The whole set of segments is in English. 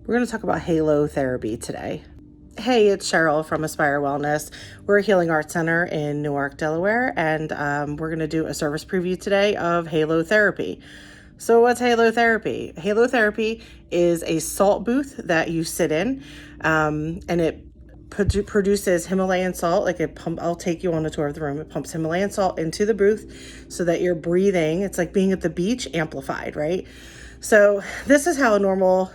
We're going to talk about halotherapy today. Hey, it's Cheryl from Aspire Wellness. We're a healing arts center in Newark, Delaware, and we're going to do a service preview today of halotherapy. So what's halotherapy? Halotherapy is a salt booth that you sit in, and it produces Himalayan salt. I'll take you on a tour of the room. It pumps Himalayan salt into the booth so that you're breathing. It's like being at the beach amplified, right? So this is how a normal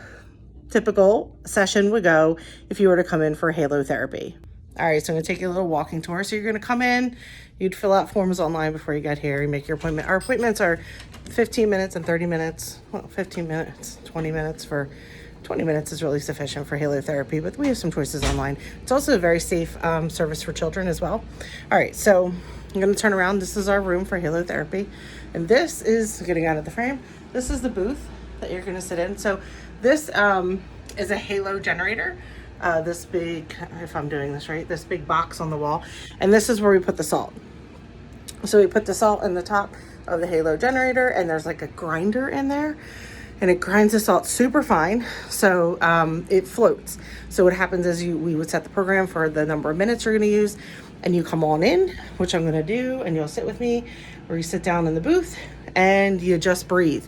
typical session would go if you were to come in for halotherapy. All right, so I'm gonna take you a little walking tour. So you're gonna come in, you'd fill out forms online before you get here, you make your appointment. Our appointments are 15 minutes and 30 minutes, well, 15 minutes, 20 minutes. For 20 minutes is really sufficient for halotherapy, but we have some choices online. It's also a very safe service for children as well. All right, so I'm gonna turn around. This is our room for halotherapy. And this is, getting out of the frame, this is the booth that you're gonna sit in. So this is a halo generator. This big, if I'm doing this right, this big box on the wall. And this is where we put the salt. So we put the salt in the top of the halo generator, and there's like a grinder in there, and it grinds the salt super fine. So it floats. So what happens is we would set the program for the number of minutes you're gonna use, and you come on in, which I'm gonna do, and you'll sit with me, or you sit down in the booth and you just breathe.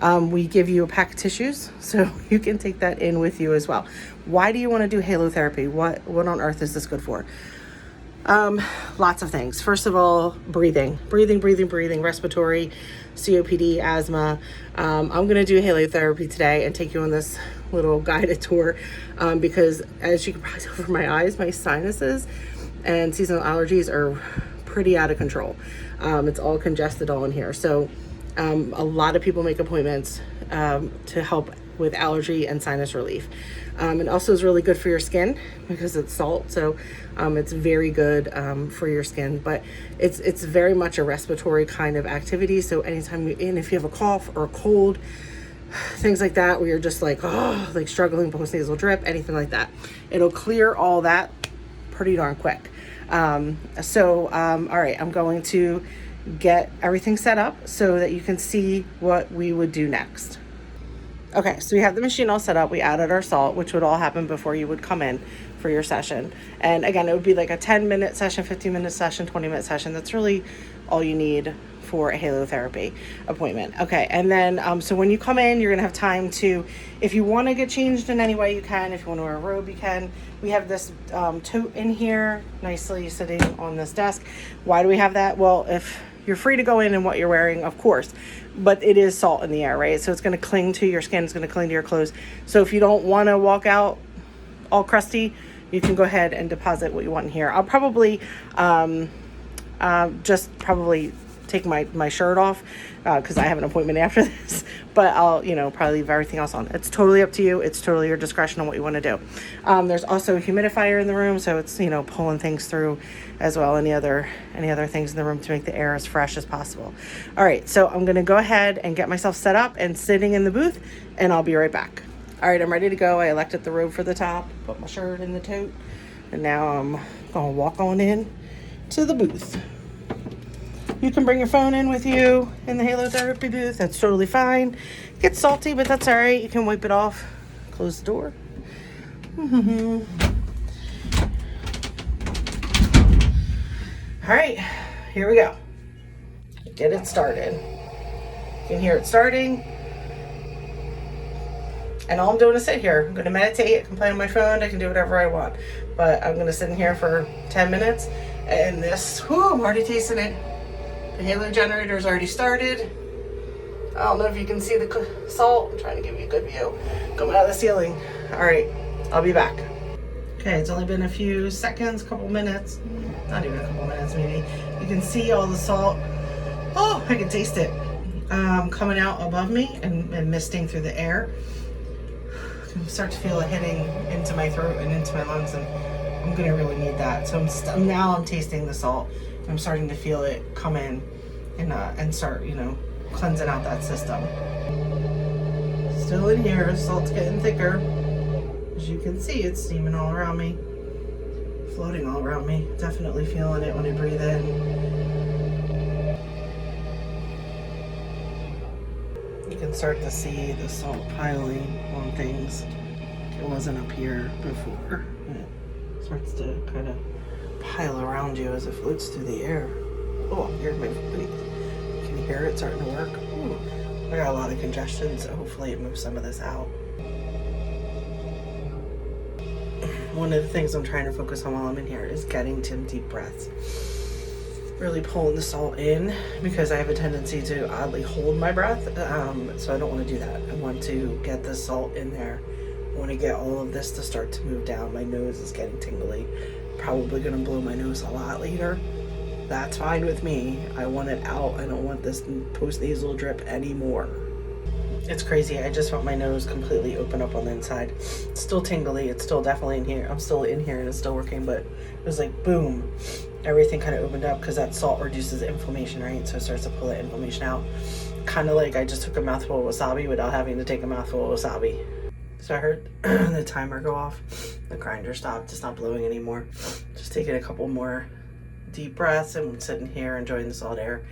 We give you a pack of tissues, so you can take that in with you as well. Why do you want to do halotherapy? What on earth is this good for? Lots of things. First of all, breathing, respiratory, COPD, asthma. I'm going to do halotherapy today and take you on this little guided tour because, as you can probably tell from my eyes, my sinuses and seasonal allergies are pretty out of control. It's all congested all in here. So a lot of people make appointments to help with allergy and sinus relief. It also is really good for your skin because it's salt. So it's very good for your skin, but it's very much a respiratory kind of activity. So anytime if you have a cough or a cold, things like that, where you're just like struggling post-nasal drip, anything like that, it'll clear all that pretty darn quick. All right, I'm going to get everything set up so that you can see what we would do next. Okay, so we have the machine all set up. We added our salt, which would all happen before you would come in for your session. And again, it would be like a 10-minute session, 15-minute session, 20-minute session. That's really all you need for a halotherapy appointment. Okay, and then so when you come in, you're gonna have time to, if you want to get changed in any way, you can. If you want to wear a robe, you can. We have this tote in here, nicely sitting on this desk. Why do we have that? Well, if you're free to go in what you're wearing, of course, but it is salt in the air, right? So it's going to cling to your skin, it's going to cling to your clothes. So if you don't want to walk out all crusty, you can go ahead and deposit what you want in here. I'll probably just take my shirt off because I have an appointment after this, but I'll probably leave everything else on. It's totally up to you. It's totally your discretion on what you want to do. There's also a humidifier in the room, so it's pulling things through as well, any other things in the room to make the air as fresh as possible. All right, so I'm gonna go ahead and get myself set up and sitting in the booth, and I'll be right back. All right, I'm ready to go. I elected the robe for the top, put my shirt in the tote, and now I'm gonna walk on in to the booth. You can bring your phone in with you in the halotherapy booth. That's totally fine. It gets salty, but that's all right. You can wipe it off. Close the door. All right, here we go. Get it started. You can hear it starting. And all I'm doing is sit here. I'm going to meditate. I can play on my phone. I can do whatever I want. But I'm going to sit in here for 10 minutes. And I'm already tasting it. The halo generator is already started. I don't know if you can see the salt. I'm trying to give you a good view coming out of the ceiling. All right, I'll be back. Okay, it's only been a few seconds, couple minutes, not even a couple minutes maybe. You can see all the salt. Oh, I can taste it coming out above me and misting through the air. I can start to feel it hitting into my throat and into my lungs, and I'm gonna really need that. So now I'm tasting the salt. I'm starting to feel it come in and start, cleansing out that system. Still in here, salt's getting thicker. As you can see, it's steaming all around me, floating all around me. Definitely feeling it when I breathe in. You can start to see the salt piling on things. It wasn't up here before. It starts to kind of pile around you as it floats through the air. Oh, here's my breathe. Can you hear it starting to work? Ooh, I got a lot of congestion, so hopefully it moves some of this out. One of the things I'm trying to focus on while I'm in here is getting some deep breaths. Really pulling the salt in, because I have a tendency to oddly hold my breath, so I don't want to do that. I want to get the salt in there. I want to get all of this to start to move down. My nose is getting tingly. Probably going to blow my nose a lot later. That's fine with me. I want it out. I don't want this post-nasal drip anymore. It's crazy. I just felt my nose completely open up on the inside. It's still tingly. It's still definitely in here. I'm still in here and it's still working, but it was like boom. Everything kind of opened up because that salt reduces inflammation, right? So it starts to pull that inflammation out. Kind of like I just took a mouthful of wasabi without having to take a mouthful of wasabi. So I heard the timer go off. The grinder stopped. It's not blowing anymore. Just taking a couple more deep breaths and I'm sitting here enjoying the salt air.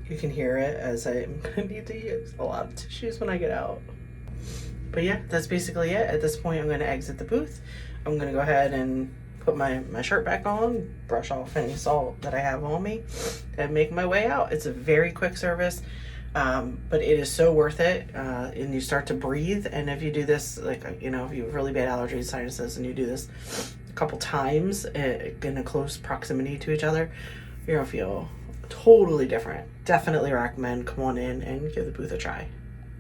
You can hear it as I'm gonna need to use a lot of tissues when I get out. But yeah, that's basically it. At this point, I'm gonna exit the booth. I'm gonna go ahead and put my shirt back on, brush off any salt that I have on me, and make my way out. It's a very quick service, but it is so worth it. And you start to breathe, and if you do this, like, if you have really bad allergies, sinuses, and you do this a couple times in a close proximity to each other, you're gonna feel totally different. Definitely recommend. Come on in and give the booth a try.